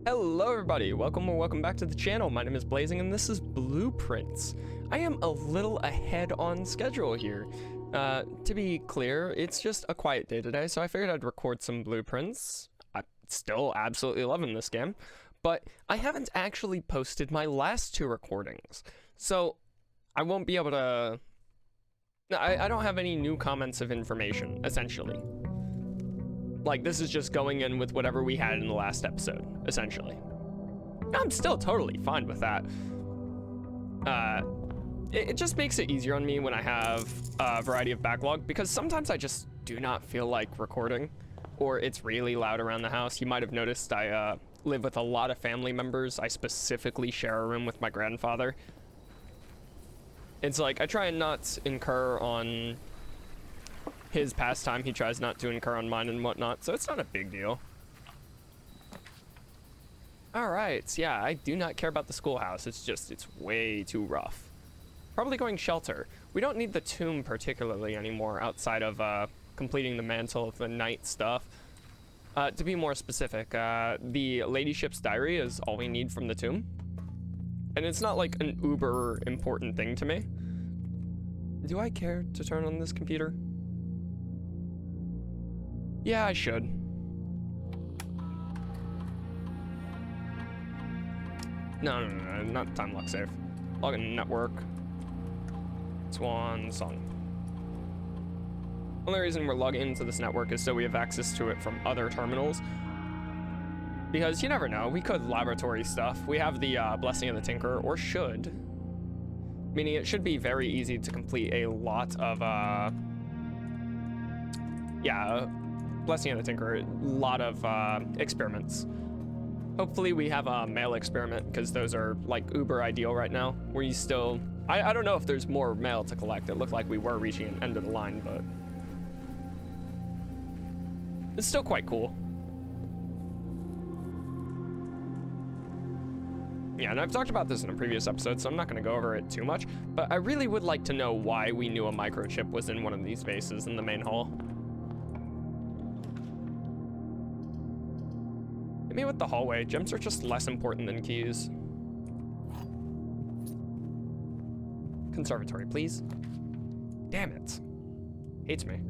Hello everybody, welcome or welcome back to the channel. My name is Blazing and this is Blueprints. I am a little ahead on schedule here. To be clear, it's just a quiet day today, so I figured I'd record some blueprints. I'm still absolutely loving this game, but I haven't actually posted my last two recordings, so I won't be able to... I don't have any new comments of information, essentially. Like, this is just going in with whatever we had in the last episode, essentially. I'm still totally fine with that. It just makes it easier on me when I have a variety of backlog, because sometimes I just do not feel like recording, or it's really loud around the house. You might have noticed I live with a lot of family members. I specifically share a room with my grandfather. It's like, I try and not incur on his pastime. He tries not to incur on mine and whatnot, so it's not a big deal. Alright, yeah, I do not care about the schoolhouse. It's way too rough. Probably going shelter. We don't need the tomb particularly anymore outside of completing the mantle of the night stuff. To be more specific, the ladyship's diary is all we need from the tomb. And it's not like an uber important thing to me. Do I care to turn on this computer? Yeah, I should. No, not time lock save. Log in network. Swan song. Only reason we're logging into this network is so we have access to it from other terminals. Because you never know, we could laboratory stuff. We have the Blessing of the Tinker, or should. Meaning it should be very easy to complete a lot of, Blessing of the Tinker, a lot of experiments. Hopefully we have a mail experiment, because those are like uber ideal right now, where you still... I don't know if there's more mail to collect. It looked like we were reaching an end of the line, but... it's still quite cool. Yeah, and I've talked about this in a previous episode, so I'm not going to go over it too much, but I really would like to know why we knew a microchip was in one of these bases in the main hall. Hit me with the hallway. Gems are just less important than keys. Conservatory, please. Damn it. Hates me.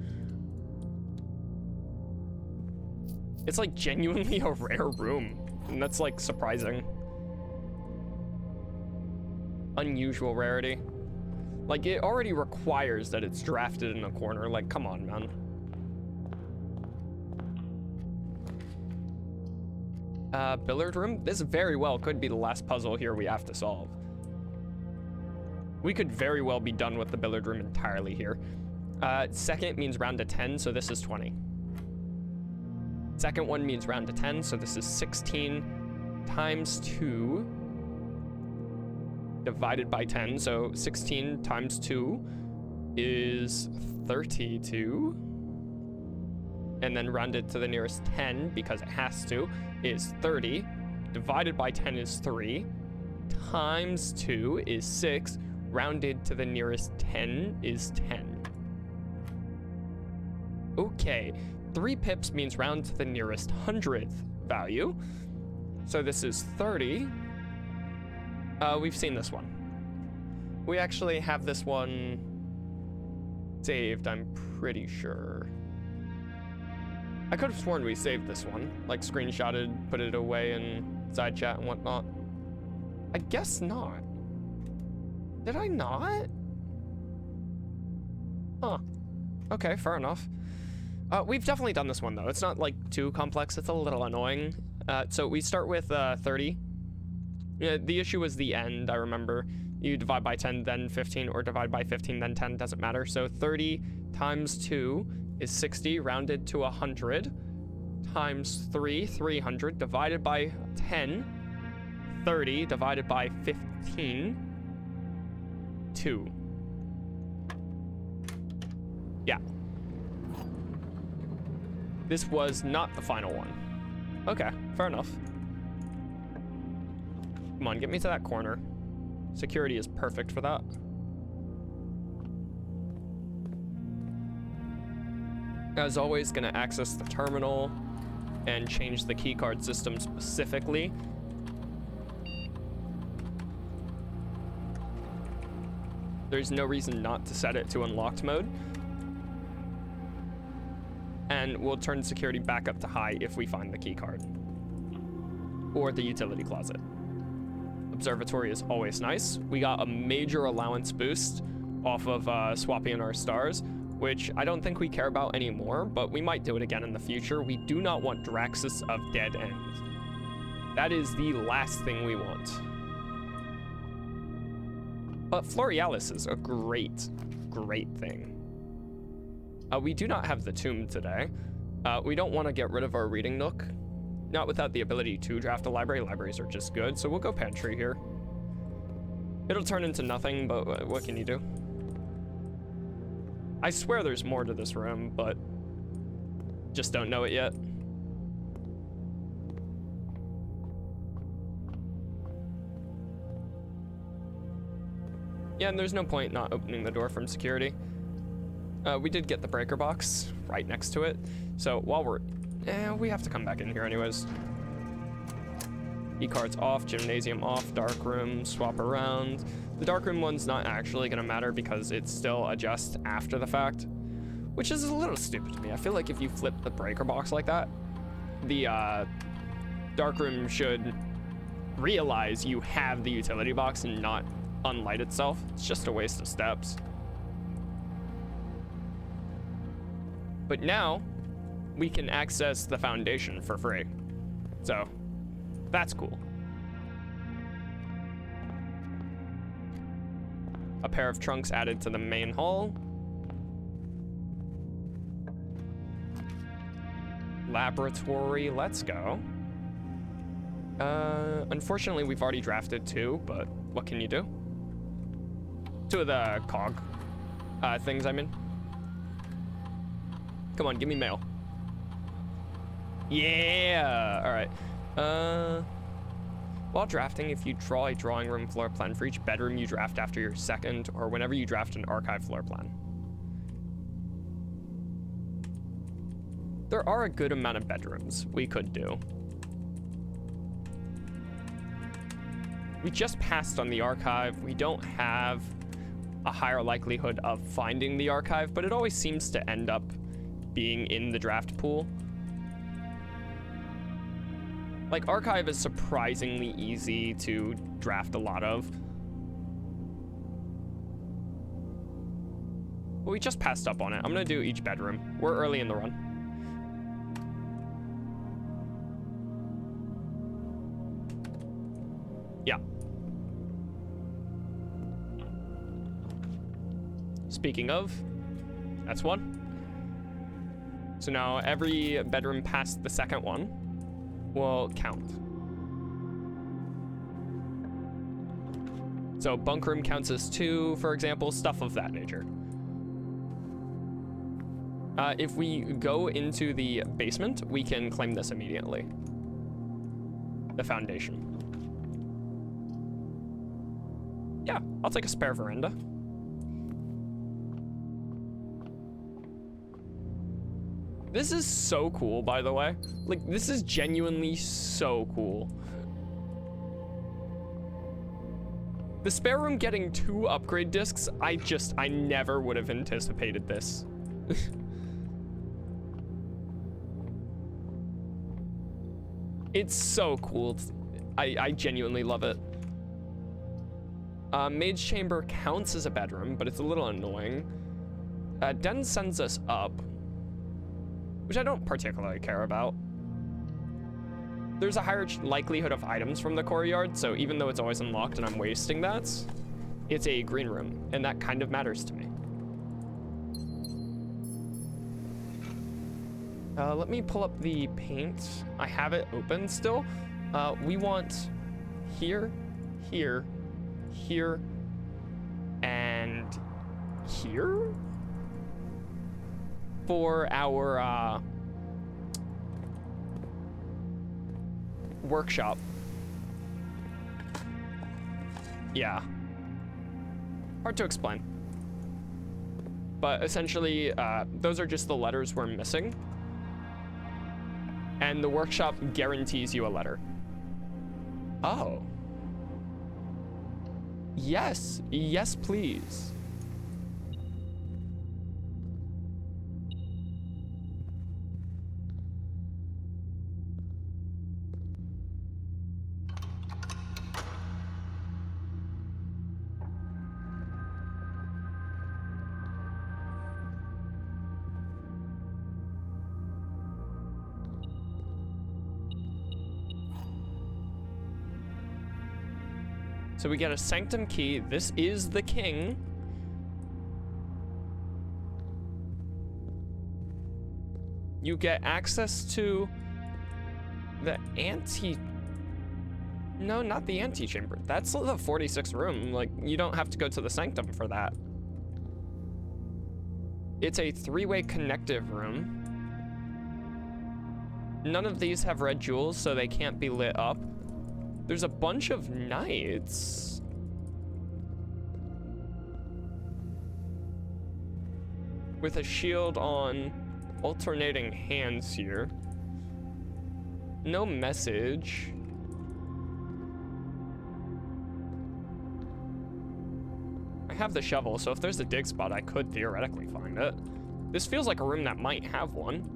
It's like genuinely a rare room, and that's like surprising. Unusual rarity. Like, it already requires that it's drafted in a corner. Like, come on, man. Billiard room? This very well could be the last puzzle here we have to solve. We could very well be done with the billiard room entirely here. Second means round to 10, so this is 20. Second one means round to 10, so this is 16 times 2 divided by 10, so 16 times 2 is 32. And then rounded to the nearest 10, because it has to, is 30. Divided by 10 is 3. Times 2 is 6. Rounded to the nearest 10 is 10. Okay, 3 pips means round to the nearest 100th value. So this is 30. We've seen this one. We actually have this one saved, I'm pretty sure. I could have sworn we saved this one, like screenshotted, put it away in side chat and whatnot. I guess not. Did I not? Huh. Okay, fair enough. We've definitely done this one though. It's not like too complex, it's a little annoying. So we start with 30. Yeah, the issue was the end, I remember. You divide by 10, then 15, or divide by 15, then 10, doesn't matter. So 30 times 2 is 60, rounded to 100, times 3, 300, divided by 10, 30, divided by 15, 2. Yeah. This was not the final one. Okay, fair enough. Come on, get me to that corner. Security is perfect for that. As always, gonna access the terminal. and change the keycard system specifically. There's no reason not to set it to unlocked mode. And we'll turn security back up to high if we find the keycard. Or the utility closet. Observatory is always nice. We got a major allowance boost off of swapping our stars, which I don't think we care about anymore, but we might do it again in the future. We do not want Draxus of Dead End. That is the last thing we want. But Florealis is a great, great thing. We do not have the tomb today. We don't want to get rid of our reading nook. Not without the ability to draft a library. Libraries are just good, so we'll go pantry here. It'll turn into nothing, but what can you do? I swear there's more to this room, but just don't know it yet. Yeah, and there's no point not opening the door from security. We did get the breaker box right next to it, so while we have to come back in here anyways. E-cards off, gymnasium off, dark room, swap around. The dark room one's not actually gonna matter because it's still adjust after the fact, which is a little stupid to me. I feel like if you flip the breaker box like that, the dark room should realize you have the utility box and not unlight itself. It's just a waste of steps. But now we can access the foundation for free. So that's cool. A pair of trunks added to the main hall. Laboratory, let's go. Unfortunately, we've already drafted 2, but what can you do? 2 of the cog things I'm in. Come on, give me mail. Yeah, all right. While drafting, if you draw a drawing room floor plan for each bedroom you draft after your second, or whenever you draft an archive floor plan. There are a good amount of bedrooms we could do. We just passed on the archive. We don't have a higher likelihood of finding the archive, but it always seems to end up being in the draft pool. Like, archive is surprisingly easy to draft a lot of. But we just passed up on it. I'm gonna do each bedroom. We're early in the run. Yeah. Speaking of, that's one. So now every bedroom past the second one will count. So bunk room counts as 2, for example, stuff of that nature. If we go into the basement, we can claim this immediately. The foundation. Yeah, I'll take a spare veranda. This is so cool, by the way. Like, this is genuinely so cool. The spare room getting 2 upgrade discs, I never would have anticipated this. It's so cool. I genuinely love it. Mage chamber counts as a bedroom, but it's a little annoying. Den sends us up, which I don't particularly care about. There's a higher likelihood of items from the courtyard, so even though it's always unlocked and I'm wasting that, it's a green room, and that kind of matters to me. Let me pull up the paint. I have it open still. We want here, here, here, and here for our workshop. Yeah. Hard to explain. But essentially, those are just the letters we're missing. and the workshop guarantees you a letter. Oh. Yes, yes, please. So we get a sanctum key. This is the king. You get access to the no, not the antechamber. That's the 46th room. Like, you don't have to go to the sanctum for that. It's a 3-way connective room. None of these have red jewels, so they can't be lit up. There's a bunch of knights. With a shield on alternating hands here. No message. I have the shovel, so if there's a dig spot, I could theoretically find it. This feels like a room that might have one.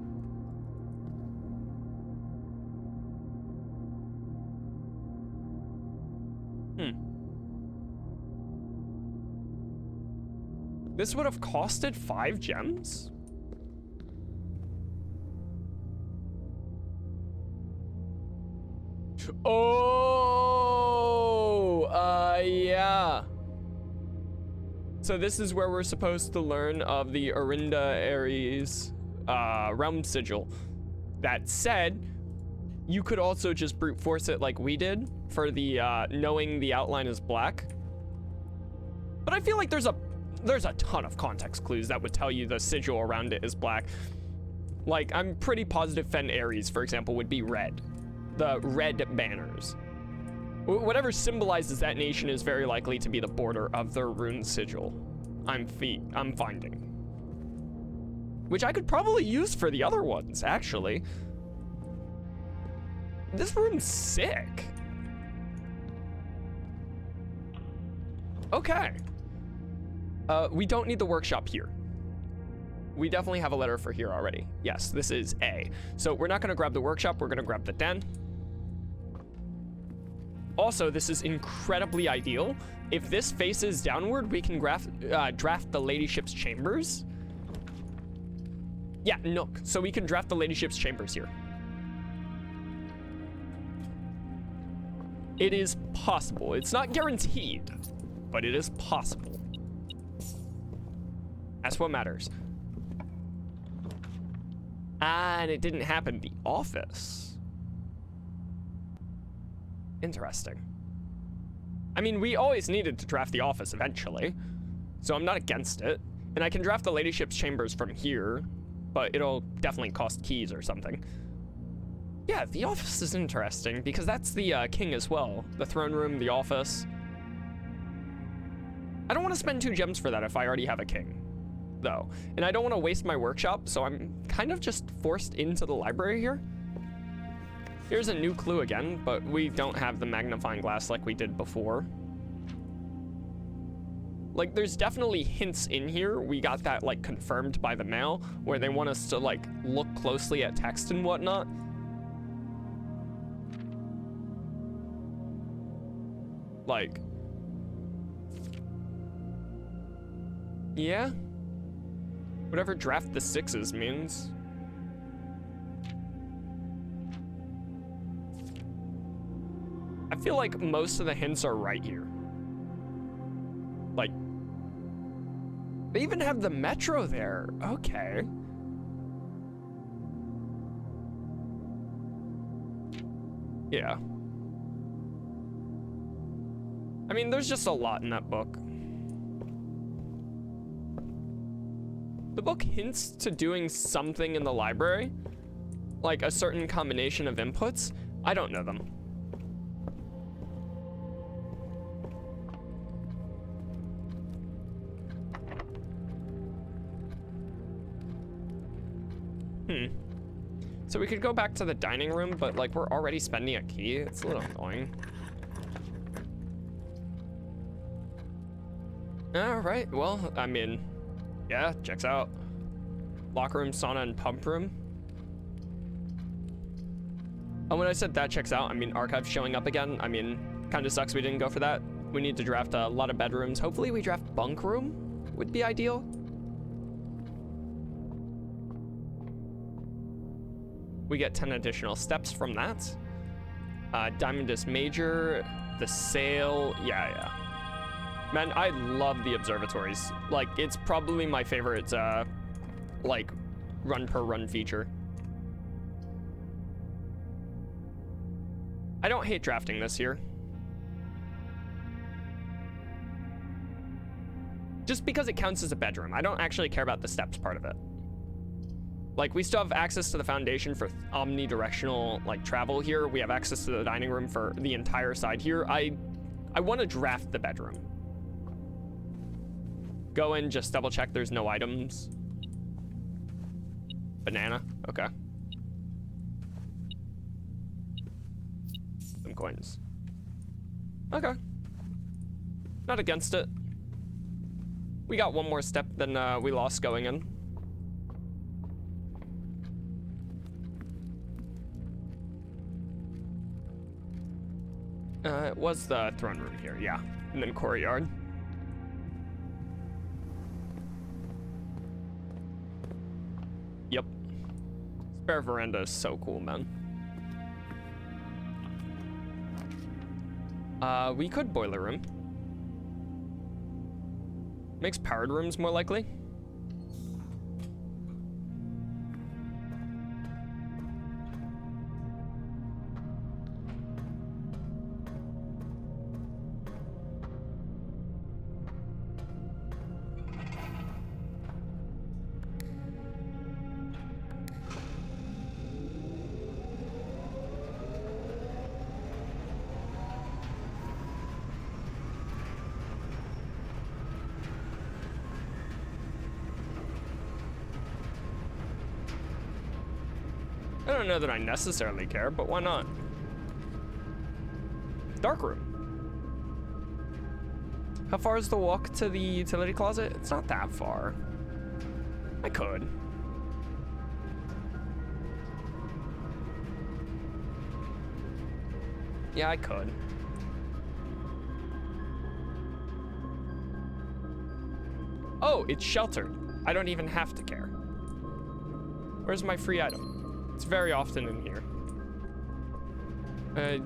This would have costed 5 gems? Oh, yeah. So this is where we're supposed to learn of the Orinda Ares realm sigil. That said, you could also just brute force it like we did for the knowing the outline is black. But I feel like there's a ton of context clues that would tell you the sigil around it is black. Like, I'm pretty positive Fen Ares, for example, would be red. The red banners. Whatever symbolizes that nation is very likely to be the border of their rune sigil. I'm finding. Which I could probably use for the other ones, actually. This room's sick. Okay. We don't need the workshop here. We definitely have a letter for here already. Yes, this is A. So we're not gonna grab the workshop, we're gonna grab the den. Also, this is incredibly ideal. If this faces downward, we can draft the ladyship's chambers. Yeah, Nook. So we can draft the ladyship's chambers here. It is possible. It's not guaranteed, but it is possible. That's what matters. And it didn't happen. The office. Interesting. I mean, we always needed to draft the office eventually, so I'm not against it. And I can draft the ladyship's chambers from here, but it'll definitely cost keys or something. Yeah, the office is interesting because that's the king as well. The throne room, the office. I don't want to spend 2 gems for that if I already have a king, though. And I don't want to waste my workshop, so I'm kind of just forced into the library here. Here's a new clue again, but we don't have the magnifying glass like we did before. Like, there's definitely hints in here. We got that, like, confirmed by the mail, where they want us to, like, look closely at text and whatnot. Like, yeah. Whatever draft the 6s means. I feel like most of the hints are right here. Like, they even have the metro there. Okay. Yeah. I mean, there's just a lot in that book. The book hints to doing something in the library, like a certain combination of inputs. I don't know them. So we could go back to the dining room, but like we're already spending a key. It's a little annoying. All right, well, I mean, yeah, checks out. Locker room, sauna, and pump room. And when I said that checks out, I mean archive showing up again. I mean, kind of sucks we didn't go for that. We need to draft a lot of bedrooms. Hopefully we draft bunk room would be ideal. We get 10 additional steps from that. Diamond is major, the sail, yeah. Man, I love the observatories. Like, it's probably my favorite, like, run per run feature. I don't hate drafting this here. Just because it counts as a bedroom. I don't actually care about the steps part of it. Like, we still have access to the foundation for omnidirectional, like, travel here. We have access to the dining room for the entire side here. I want to draft the bedroom. Go in, just double check there's no items. Banana, okay. Some coins. Okay. Not against it. We got one more step than we lost going in. It was the throne room here, yeah. And then courtyard. Yep. Spare veranda is so cool, man. We could boiler room. Makes powered rooms more likely. I don't know that I necessarily care, but why not? Dark room. How far is the walk to the utility closet? It's not that far. I could. Yeah, I could. Oh, it's sheltered. I don't even have to care. Where's my free item? It's very often in here.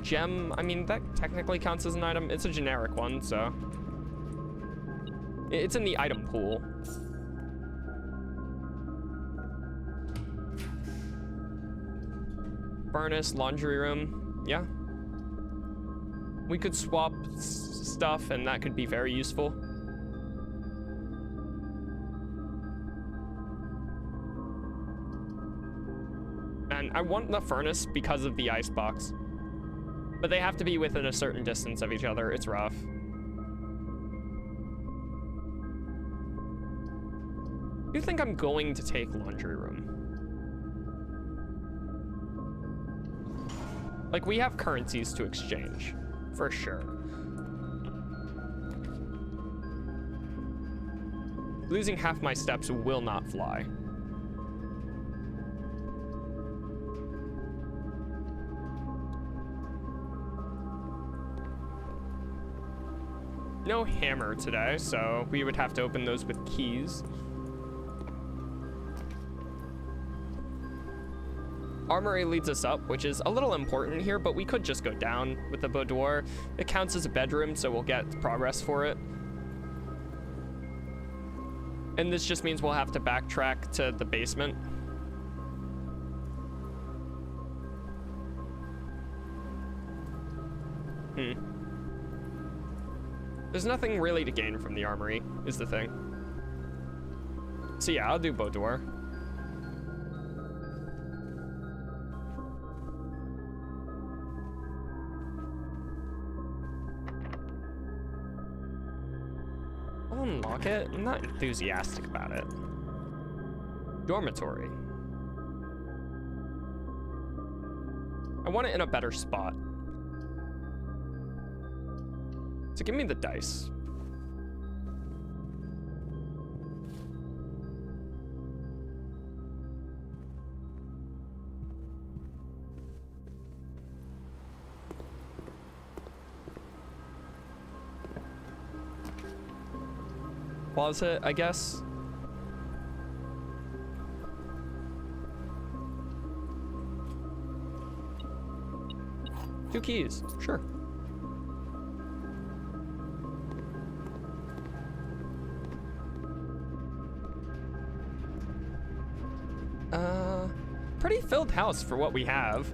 Gem, I mean, that technically counts as an item. It's a generic one, so. It's in the item pool. Furnace, laundry room, yeah. We could swap stuff and that could be very useful. And I want the furnace because of the icebox. But they have to be within a certain distance of each other. It's rough. I do think I'm going to take laundry room. Like, we have currencies to exchange, for sure. Losing half my steps will not fly. No hammer today, so we would have to open those with keys. Armory leads us up, which is a little important here, but we could just go down with the boudoir. It counts as a bedroom, so we'll get progress for it. And this just means we'll have to backtrack to the basement. There's nothing really to gain from the armory, is the thing. So yeah, I'll do boudoir. I'll unlock it. I'm not enthusiastic about it. Dormitory. I want it in a better spot. So give me the dice. Closet, I guess. Two keys, sure. Pretty filled house for what we have.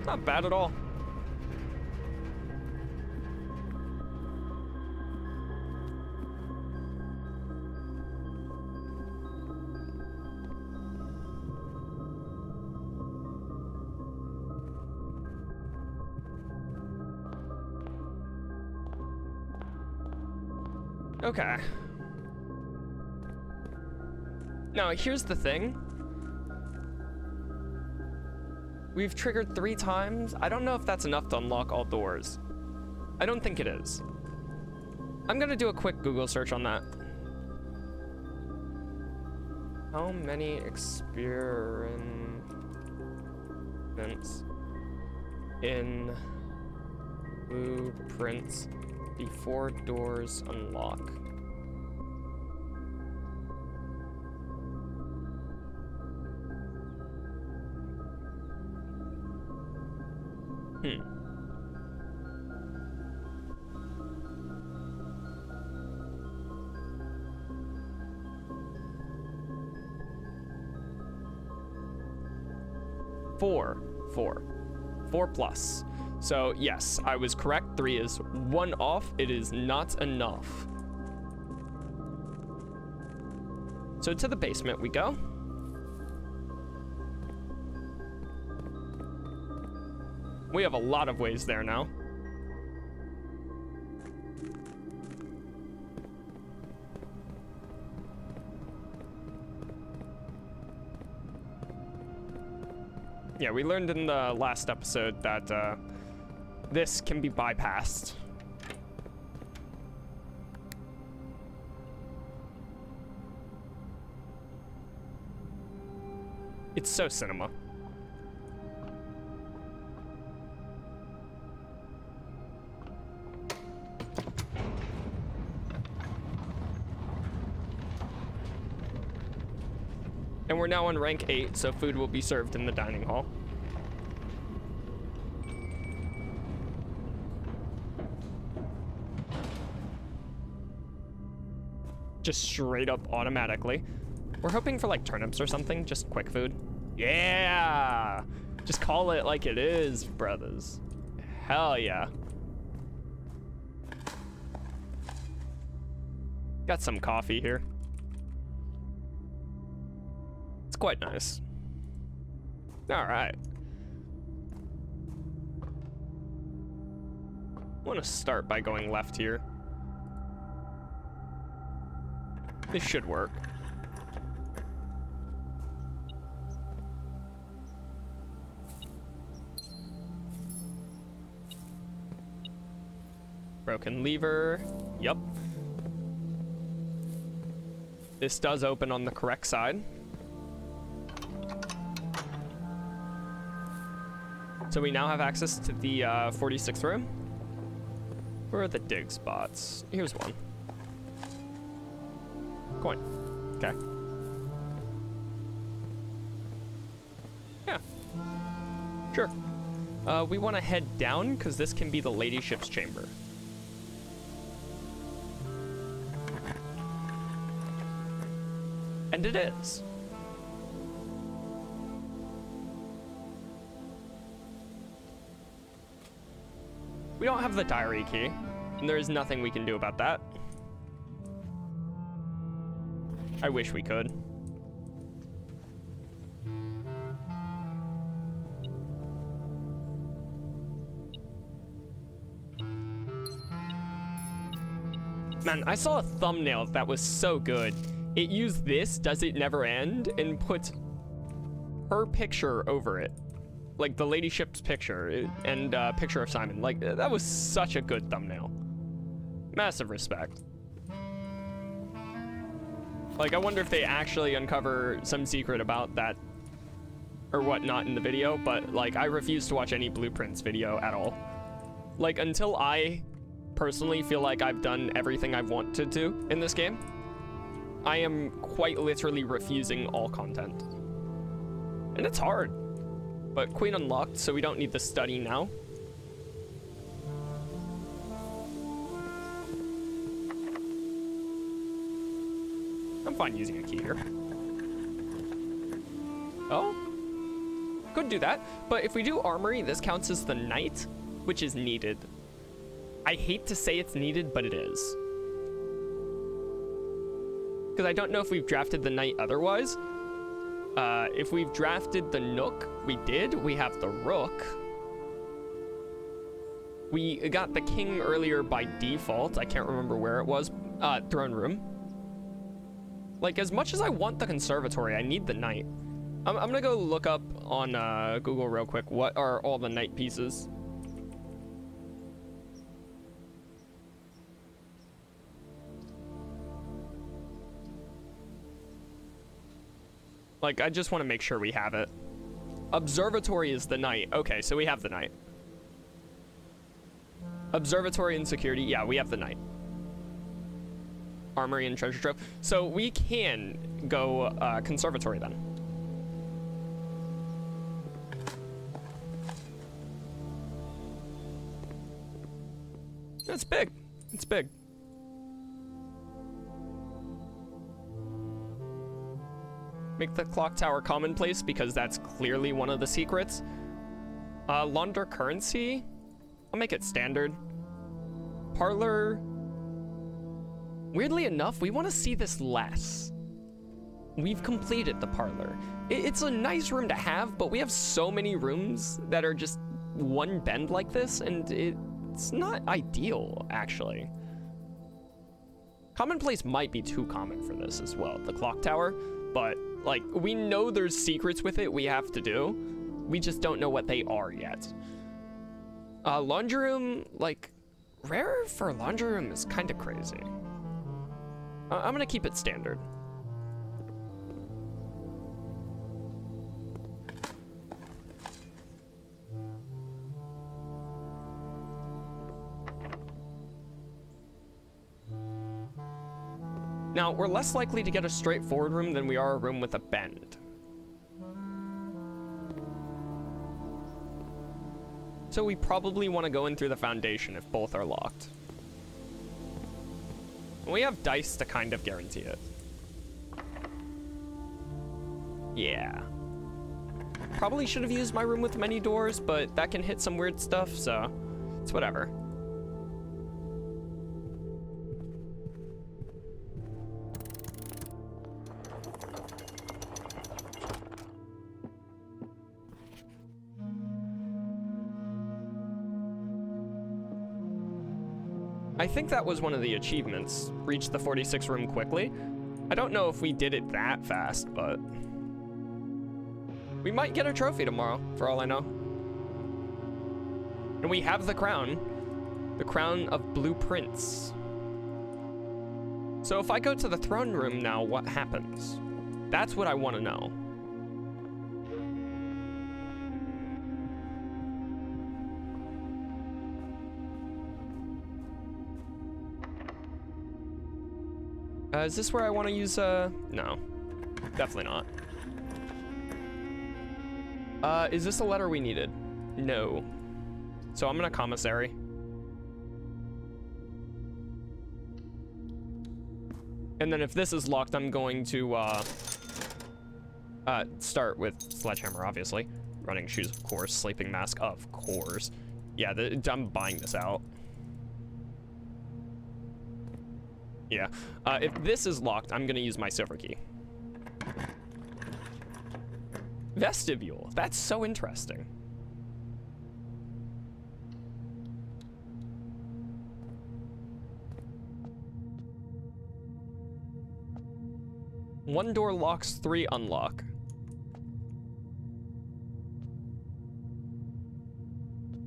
Not bad at all. Okay. Now, here's the thing. We've triggered 3 times. I don't know if that's enough to unlock all doors. I don't think it is. I'm gonna do a quick Google search on that. How many experiments in blueprints before doors unlock? Four plus. So yes, I was correct. 3 is 1 off. It is not enough. So to the basement we go. We have a lot of ways there now. Yeah, we learned in the last episode that this can be bypassed. It's so cinema. And we're now on rank 8, so food will be served in the dining hall. Just straight up automatically. We're hoping for like turnips or something, just quick food. Yeah! Just call it like it is, brothers. Hell yeah. Got some coffee here. It's quite nice. All right. I want to start by going left here. This should work. Broken lever. Yup. This does open on the correct side. So we now have access to the 46th room. Where are the dig spots? Here's one. Coin. Okay. Yeah. Sure. We want to head down because this can be the ladyship's chamber. And it is. We don't have the diary key, and there is nothing we can do about that. I wish we could. Man, I saw a thumbnail that was so good. It used this, does it never end, and put her picture over it. Like the lady ship's picture and picture of Simon. Like that was such a good thumbnail. Massive respect. Like I wonder if they actually uncover some secret about that or whatnot in the video, but like I refuse to watch any Blueprints video at all. Like until I personally feel like I've done everything I wanted to in this game, I am quite literally refusing all content. And it's hard. But Queen unlocked, so we don't need the study now. I'm fine using a key here. Oh? Could do that. But if we do armory, this counts as the knight, which is needed. I hate to say it's needed, but it is. Because I don't know if we've drafted the knight otherwise. If we've drafted the nook, we did. We have the rook. We got the king earlier by default. I can't remember where it was. Throne room. Like, as much as I want the conservatory, I need the knight. I'm gonna go look up on Google real quick. What are all the knight pieces? Like, I just want to make sure we have it. Observatory is the knight. Okay, so we have the knight. Observatory and security. Yeah, we have the knight. Armory and treasure trove. So we can go conservatory then. It's big. It's big. Make the clock tower commonplace because that's clearly one of the secrets. Launder currency. I'll make it standard. Parlor. Weirdly enough, we want to see this less. We've completed the parlor. It's a nice room to have, but we have so many rooms that are just one bend like this, and it's not ideal, actually. Commonplace might be too common for this as well, the clock tower, but like, we know there's secrets with it we have to do. We just don't know what they are yet. Laundry room, like, rare for a laundry room is kind of crazy. I'm gonna keep it standard. Now, we're less likely to get a straightforward room than we are a room with a bend. So we probably want to go in through the foundation if both are locked. We have dice to kind of guarantee it. Yeah. Probably should have used my room with many doors, but that can hit some weird stuff, so it's whatever. I think that was one of the achievements. Reach the 46 room quickly. I don't know if we did it that fast, but we might get a trophy tomorrow, for all I know. And we have the crown of Blueprints. So if I go to the throne room now, what happens? That's what I want to know. Is this where I want to use, no. Definitely not. Is this the letter we needed? No. So I'm gonna commissary. And then if this is locked, I'm going to, start with sledgehammer, obviously. Running shoes, of course. Sleeping mask, of course. Yeah, I'm buying this out. Yeah. If this is locked, I'm gonna use my silver key. Vestibule. That's so interesting. One door locks, 3 unlock.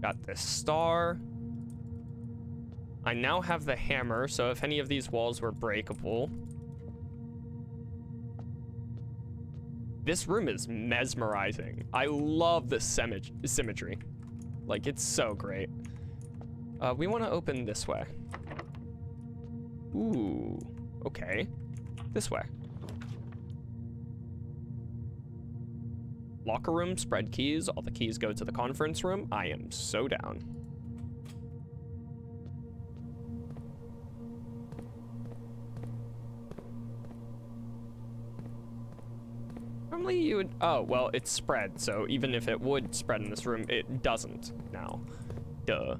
Got this star. I now have the hammer, so if any of these walls were breakable. This room is mesmerizing. I love the symmetry. Like, it's so great. We want to open this way. Ooh, okay. This way. Locker room, spread keys. All the keys go to the conference room. I am so down. Normally you would, oh, well, it's spread, so even if it would spread in this room, it doesn't now. Duh.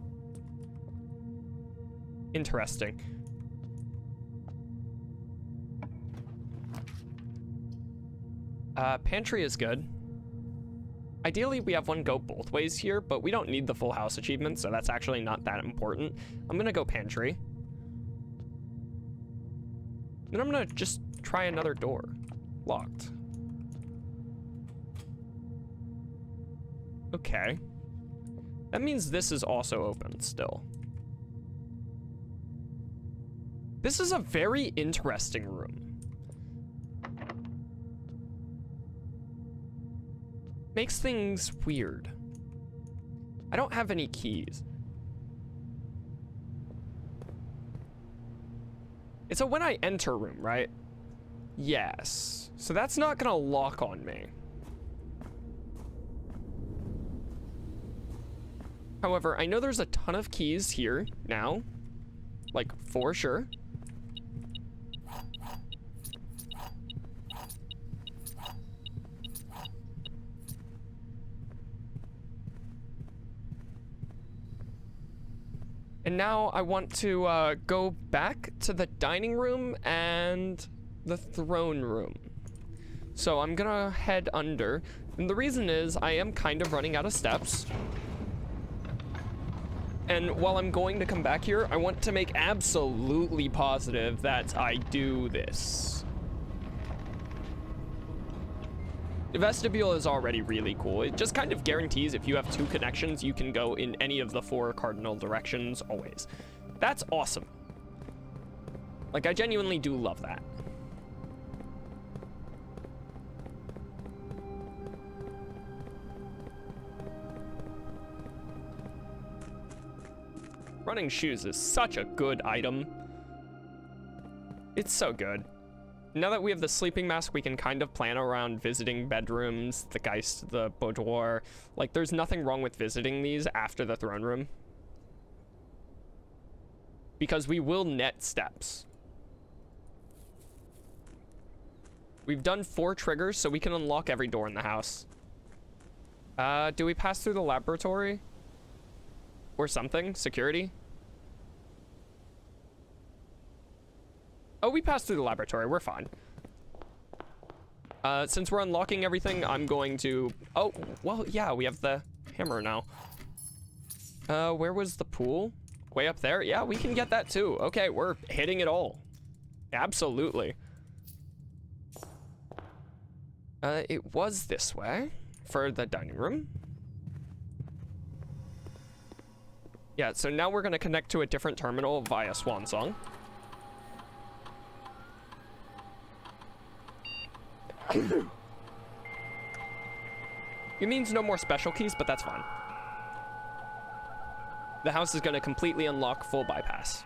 Interesting. Pantry is good. Ideally, we have one go both ways here, but we don't need the full house achievement, so that's actually not that important. I'm gonna go pantry. Then I'm gonna just try another door. Locked. Okay. That means this is also open still. This is a very interesting room. Makes things weird. I don't have any keys. It's a when I enter room, right? Yes. So that's not gonna lock on me. However, I know there's a ton of keys here now. Like, for sure. And now I want to go back to the dining room and the throne room. So I'm gonna head under. And the reason is I am kind of running out of steps. And while I'm going to come back here, I want to make absolutely positive that I do this. The vestibule is already really cool. It just kind of guarantees if you have 2 connections, you can go in any of the 4 cardinal directions always. That's awesome. Like, I genuinely do love that. Running shoes is such a good item. It's so good. Now that we have the sleeping mask, we can kind of plan around visiting bedrooms, the Geist, the boudoir. Like, there's nothing wrong with visiting these after the throne room. Because we will net steps. We've done 4 triggers, so we can unlock every door in the house. Do we pass through the laboratory? Or something? Security? Oh, we passed through the laboratory. We're fine. Since we're unlocking everything, I'm going to... Oh, well, yeah, we have the hammer now. Where was the pool? Way up there? Yeah, we can get that too. Okay, we're hitting it all. Absolutely. It was this way for the dining room. Yeah, so now we're going to connect to a different terminal via Swan Song. It means no more special keys, but that's fine. The house is going to completely unlock full bypass.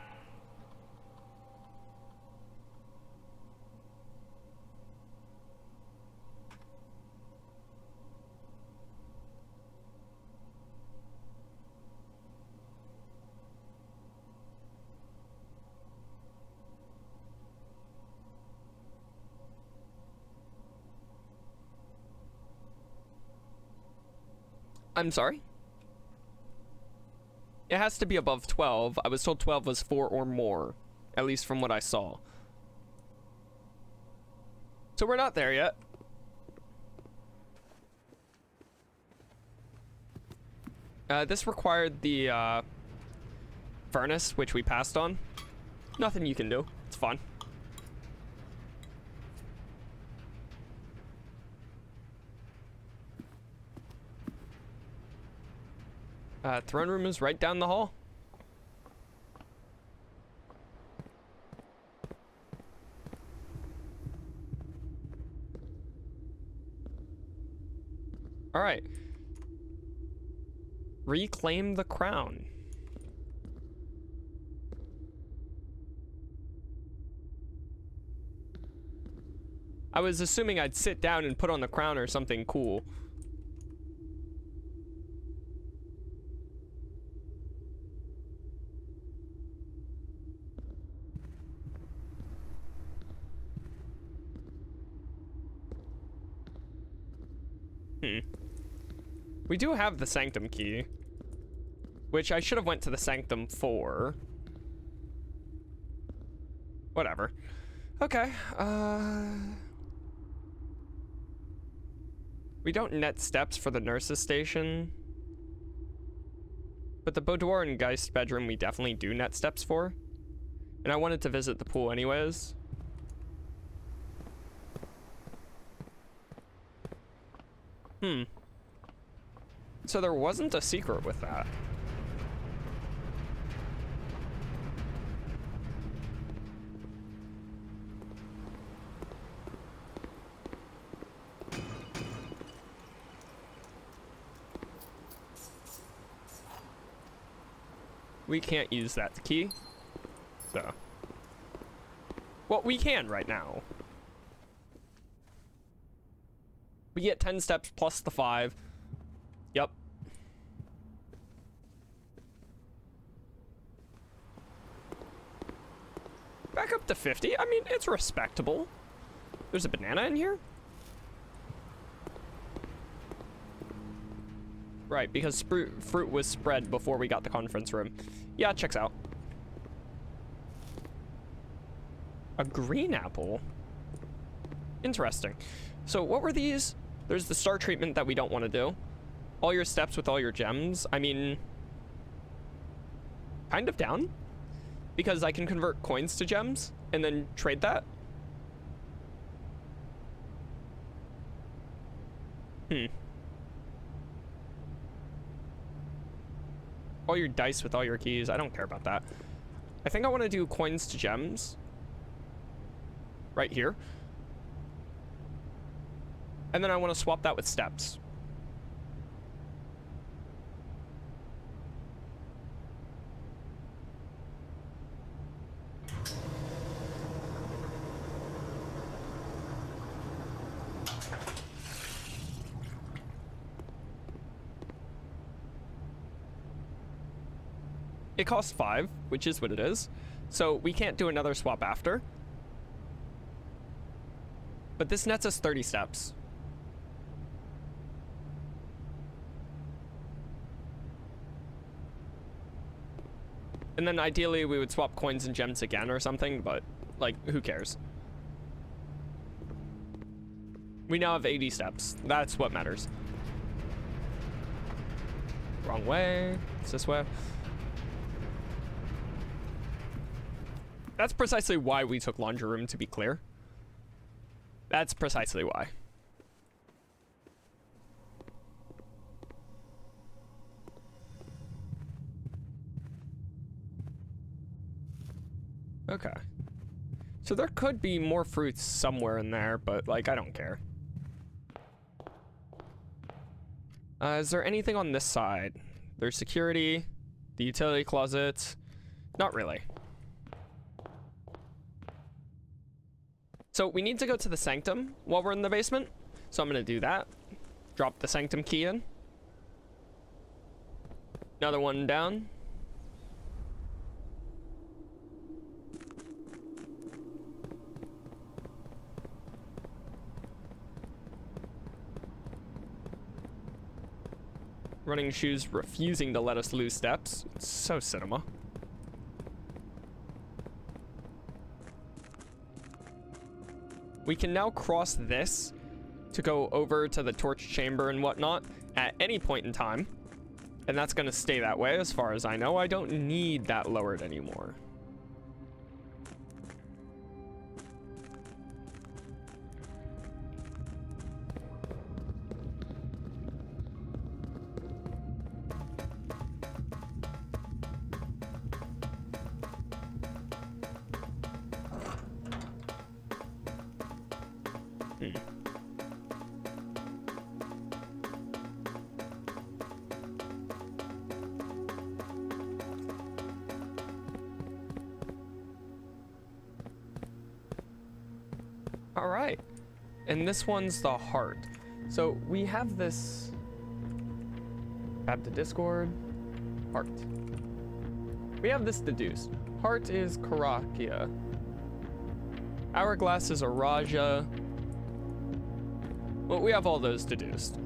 I'm sorry? It has to be above 12. I was told 12 was 4 or more, at least from what I saw. So we're not there yet. This required the furnace, which we passed on. Nothing you can do. It's fine. Throne room is right down the hall. All right. Reclaim the crown. I was assuming I'd sit down and put on the crown or something cool. We do have the sanctum key, which I should have went to the sanctum for. Whatever. Okay, we don't net steps for the nurse's station. But the boudoir and Geist bedroom we definitely do net steps for. And I wanted to visit the pool anyways. So there wasn't a secret with that. We can't use that key. So. Well, we can right now. We get 10 steps plus the 5. Yep. Back up to 50. I mean, it's respectable. There's a banana in here? Right, because fruit was spread before we got the conference room. Yeah, checks out. A green apple? Interesting. So what were these? There's the star treatment that we don't want to do. All your steps with all your gems. I mean, kind of down. Because I can convert coins to gems and then trade that. All your dice with all your keys. I don't care about that. I think I want to do coins to gems. Right here. And then I want to swap that with steps. It costs 5, which is what it is. So we can't do another swap after. But this nets us 30 steps. And then ideally we would swap coins and gems again or something, but like, who cares? We now have 80 steps. That's what matters. Wrong way. It's this way. That's precisely why we took laundry room, to be clear. That's precisely why. Okay. So there could be more fruits somewhere in there, but like, I don't care. Is there anything on this side? There's security, the utility closet. Not really. So we need to go to the sanctum while we're in the basement. So I'm gonna do that. Drop the sanctum key in. Another one down. Running shoes refusing to let us lose steps. It's so cinema. We can now cross this to go over to the torch chamber and whatnot at any point in time. And that's going to stay that way as far as I know. I don't need that lowered anymore. All right, and this one's the heart. So we have this, add to Discord, heart. We have this deduced. Heart is Karakia. Hourglass is a Raja. Well, we have all those deduced.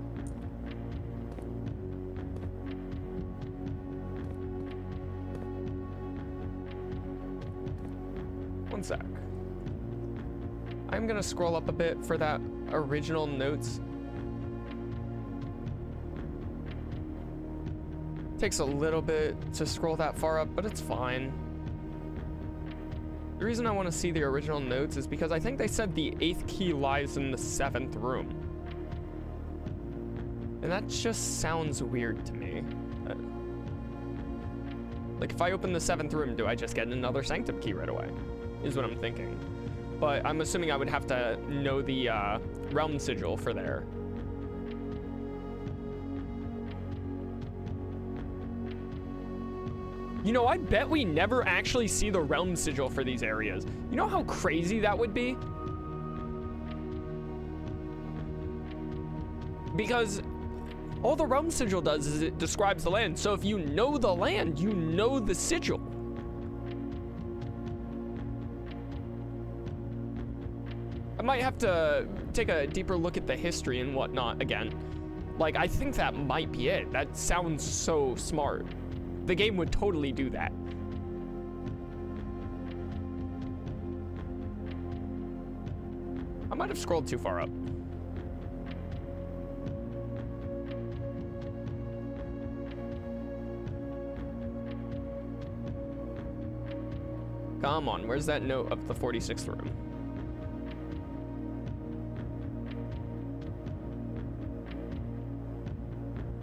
One sec. I'm gonna scroll up a bit for that original notes. Takes a little bit to scroll that far up, but it's fine. The reason I want to see the original notes is because I think they said the 8th key lies in the 7th room. And that just sounds weird to me. Like, if I open the 7th room, do I just get another sanctum key right away? Is what I'm thinking. But I'm assuming I would have to know the realm sigil for there. You know, I bet we never actually see the realm sigil for these areas. You know how crazy that would be? Because all the realm sigil does is it describes the land. So if you know the land, you know the sigil. I might have to take a deeper look at the history and whatnot again. Like, I think that might be it. That sounds so smart. The game would totally do that. I might have scrolled too far up. Come on, where's that note of the 46th room?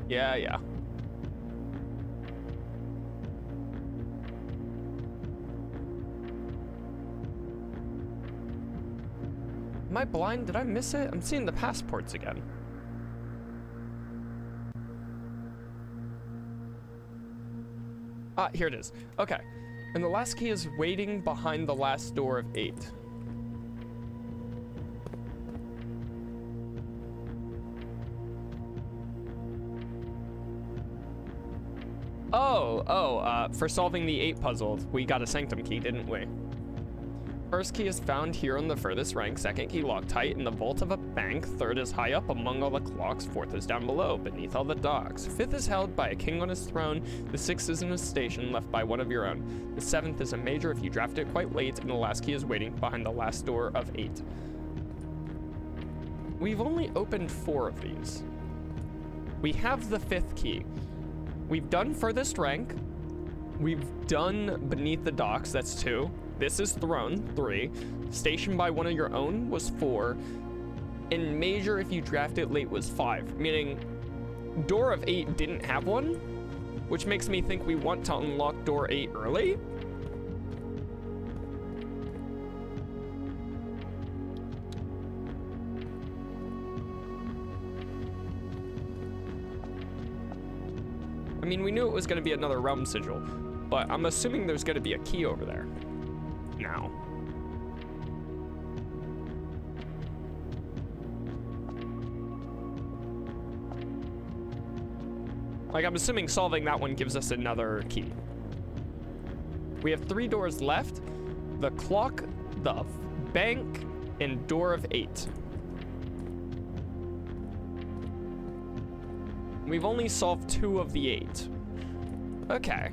Yeah. Am I blind? Did I miss it? I'm seeing the passports again. Ah, here it is. Okay. And the last key is waiting behind the last door of 8. For solving the 8 puzzle, we got a sanctum key, didn't we? First key is found here on the furthest rank, second key locked tight in the vault of a bank, third is high up among all the clocks, fourth is down below, beneath all the docks, fifth is held by a king on his throne, the sixth is in a station left by one of your own, the seventh is a major if you draft it quite late, and the last key is waiting behind the last door of 8. We've only opened 4 of these. We have the 5th key. We've done furthest rank. We've done beneath the docks, that's 2. This is throne, 3. Station by one of your own was 4. And major if you draft it late was 5. Meaning door of 8 didn't have one, which makes me think we want to unlock door 8 early. I mean, we knew it was going to be another realm sigil, but I'm assuming there's going to be a key over there now. Like, I'm assuming solving that one gives us another key. We have 3 doors left: the clock, the bank, and door of 8. We've only solved 2 of the 8. Okay.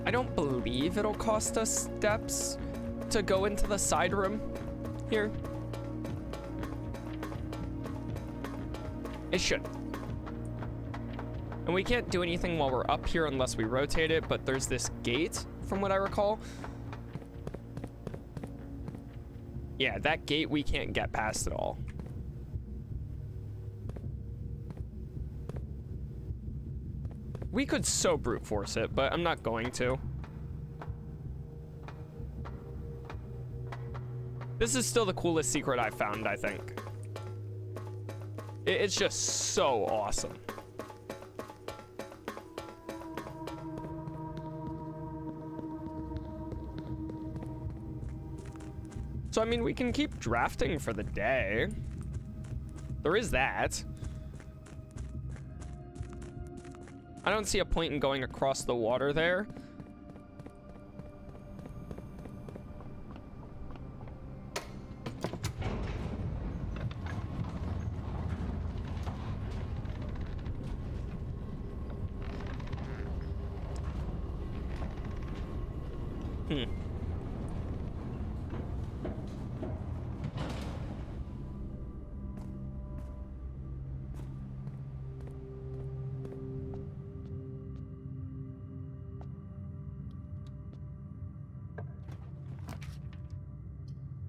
I don't believe it'll cost us steps to go into the side room here. It should. And we can't do anything while we're up here unless we rotate it, but there's this gate, from what I recall. Yeah, that gate we can't get past at all. We could so brute force it, but I'm not going to. This is still the coolest secret I've found, I think. It's just so awesome. So, I mean, we can keep drafting for the day. There is that. I don't see a point in going across the water there.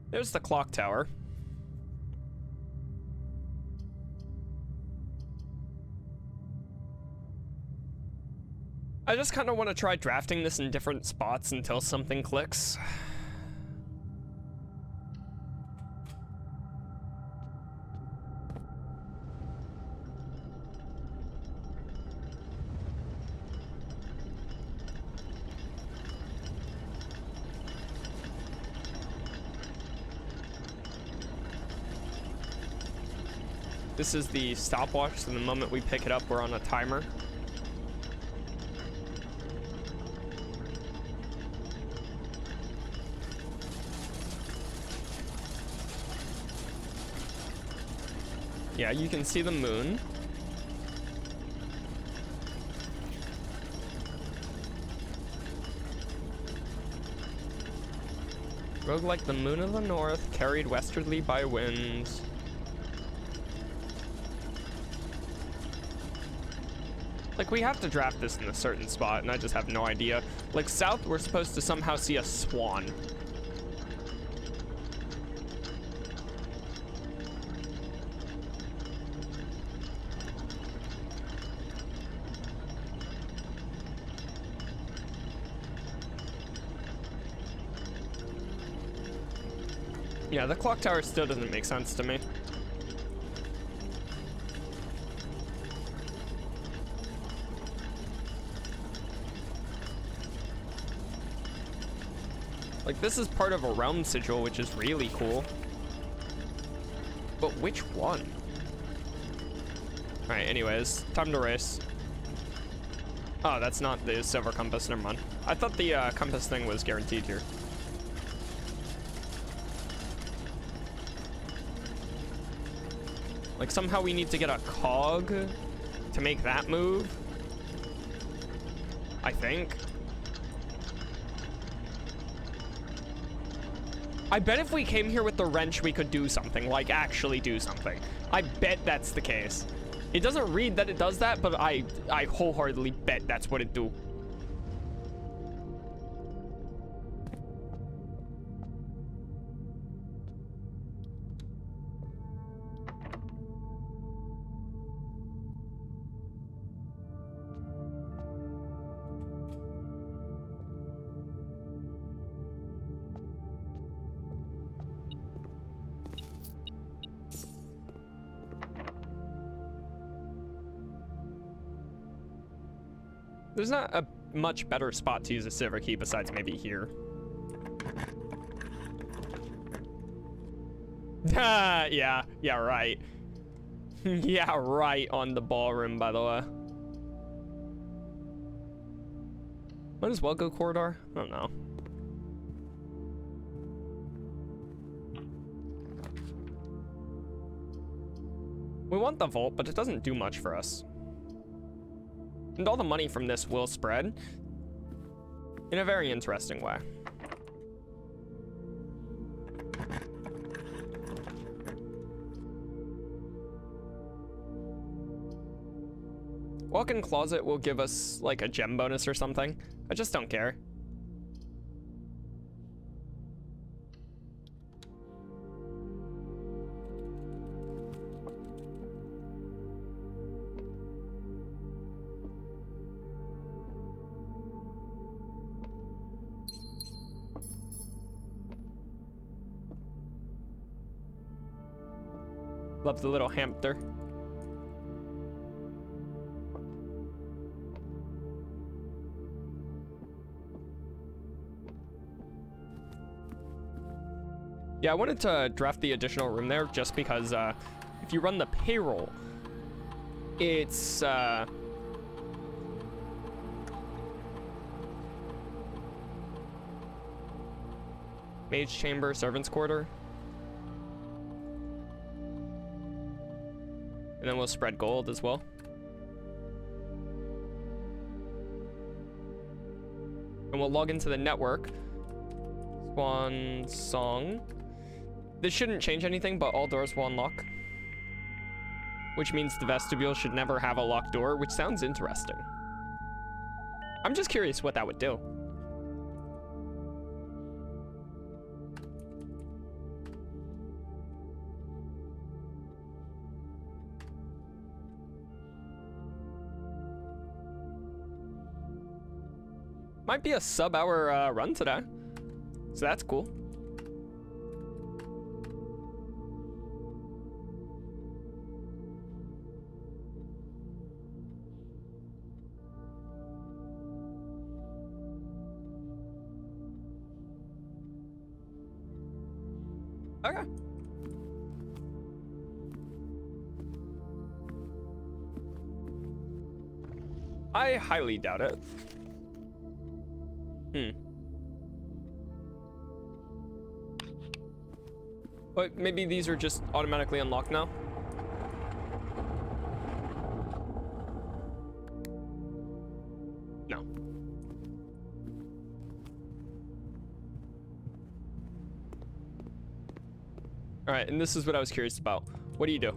There's the clock tower. I just kind of want to try drafting this in different spots until something clicks. This is the stopwatch, so the moment we pick it up, we're on a timer. Yeah, you can see the moon. Rogue like the moon of the north, carried westwardly by winds. Like, we have to draft this in a certain spot, and I just have no idea. Like, south, we're supposed to somehow see a swan. Yeah, the clock tower still doesn't make sense to me. Like, this is part of a realm sigil, which is really cool. But which one? Alright, anyways, time to race. Oh, that's not the silver compass, never mind. I thought the compass thing was guaranteed here. Like, somehow we need to get a cog to make that move. I think. I bet if we came here with the wrench, we could do something, like actually do something. I bet that's the case. It doesn't read that it does that, but I wholeheartedly bet that's what it do. There's not a much better spot to use a silver key besides maybe here. Yeah, right. Yeah, right on the ballroom, by the way. Might as well go corridor. I don't know. We want the vault, but it doesn't do much for us. And all the money from this will spread in a very interesting way. Walk-in closet will give us like a gem bonus or something. I just don't care. Love the little hamster. Yeah, I wanted to draft the additional room there just because if you run the payroll, it's Mage Chamber, Servant's Quarter. And then we'll spread gold as well. And we'll log into the network. Swan Song. This shouldn't change anything, but all doors will unlock. Which means the vestibule should never have a locked door, which sounds interesting. I'm just curious what that would do. Might be a sub-hour run today, so that's cool. Okay. I highly doubt it. But maybe these are just automatically unlocked now. No. All right, and this is what I was curious about. What do you do?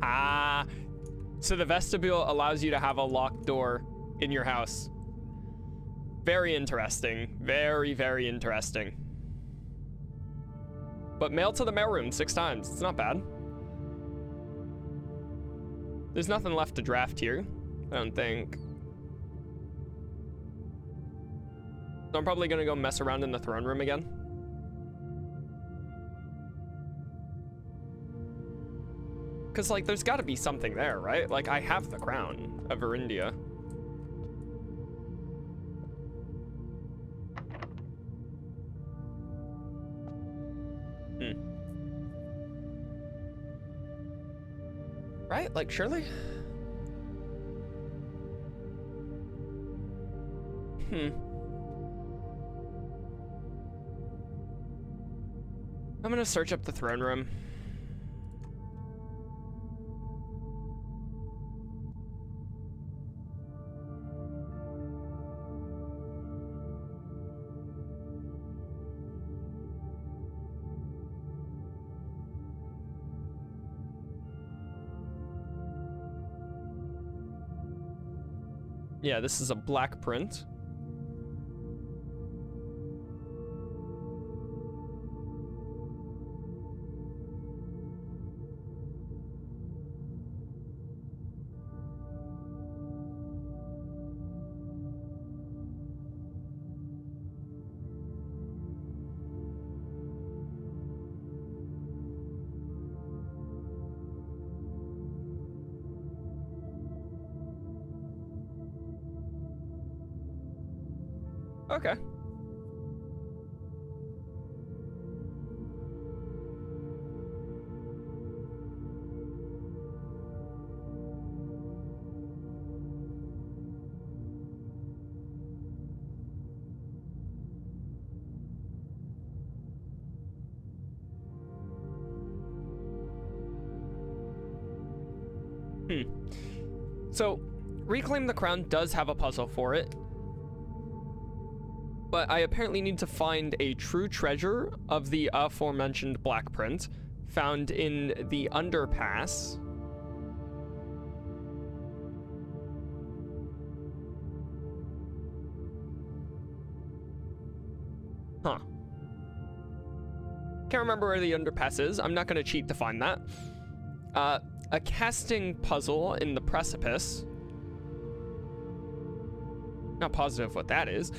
Ah, so the vestibule allows you to have a locked door in your house. Very interesting. Very, very interesting. But mail to the mailroom 6 times. It's not bad. There's nothing left to draft here, I don't think. So I'm probably gonna go mess around in the throne room again. Cause like there's gotta be something there, right? Like I have the crown of Verindia. Right? Like surely? I'm gonna search up the throne room. Yeah, this is a black print. Okay. So, Reclaim the Crown does have a puzzle for it. But I apparently need to find a true treasure of the aforementioned black print found in the underpass. Huh. Can't remember where the underpass is. I'm not going to cheat to find that. A casting puzzle in the precipice. Not positive what that is.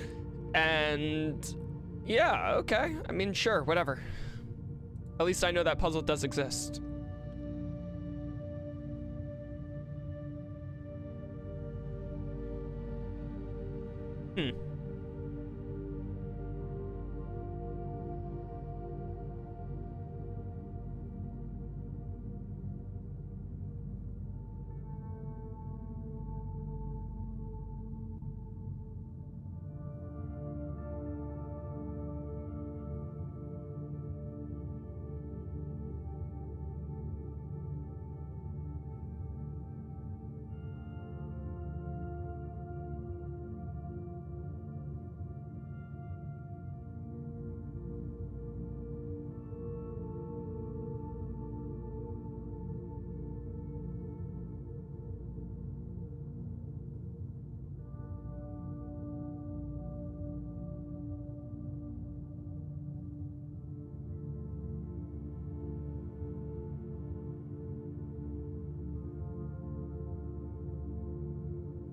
And Yeah, okay. I mean, sure, whatever. At least I know that puzzle does exist. Hmm.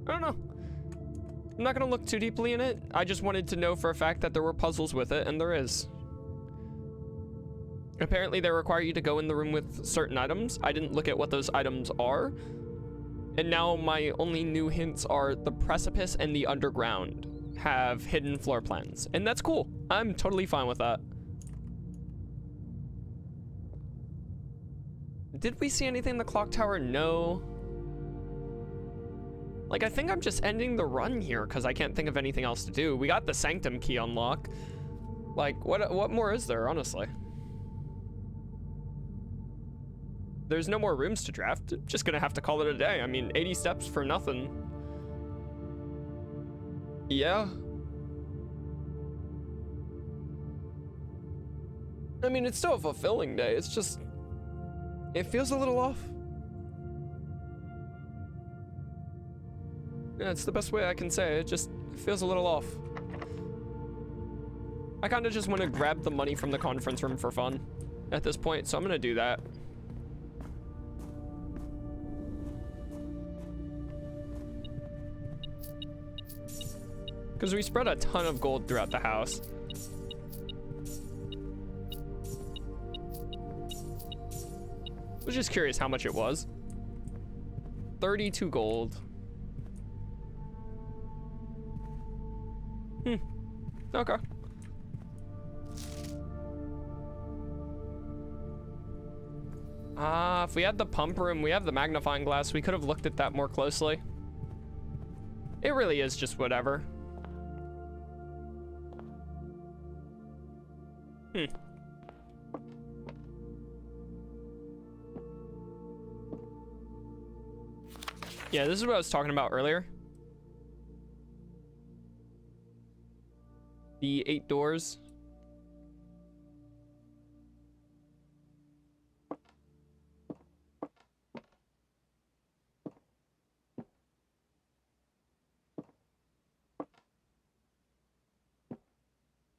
I don't know. I'm not gonna look too deeply in it. I just wanted to know for a fact that there were puzzles with it, and there is. Apparently they require you to go in the room with certain items. I didn't look at what those items are. And now my only new hints are the precipice and the underground have hidden floor plans. And that's cool. I'm totally fine with that. Did we see anything in the clock tower? No. Like, I think I'm just ending the run here because I can't think of anything else to do. We got the sanctum key unlock. Like, what more is there, honestly? There's no more rooms to draft. Just gonna have to call it a day. I mean, 80 steps for nothing. Yeah. I mean, it's still a fulfilling day. It's just, it feels a little off. Yeah, it's the best way I can say it. It just feels a little off. I kind of just want to grab the money from the conference room for fun at this point, so I'm gonna do that. Because we spread a ton of gold throughout the house. I was just curious how much it was. 32 gold. Okay. If we had the pump room, we have the magnifying glass, we could have looked at that more closely. It really is just whatever. Yeah, this is what I was talking about earlier. The 8 doors.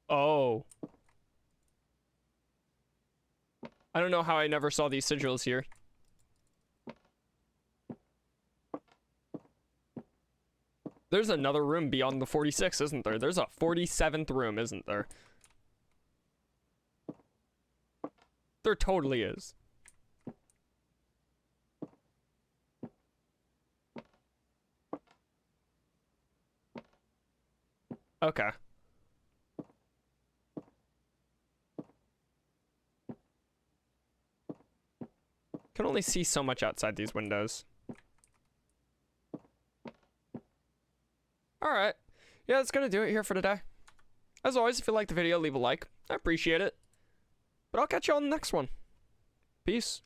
Oh. I don't know how I never saw these sigils here. There's another room beyond the 46, isn't there? There's a 47th room, isn't there? There totally is. Okay. Can only see so much outside these windows. Alright. Yeah, that's gonna do it here for today. As always, if you liked the video, leave a like. I appreciate it. But I'll catch you on the next one. Peace.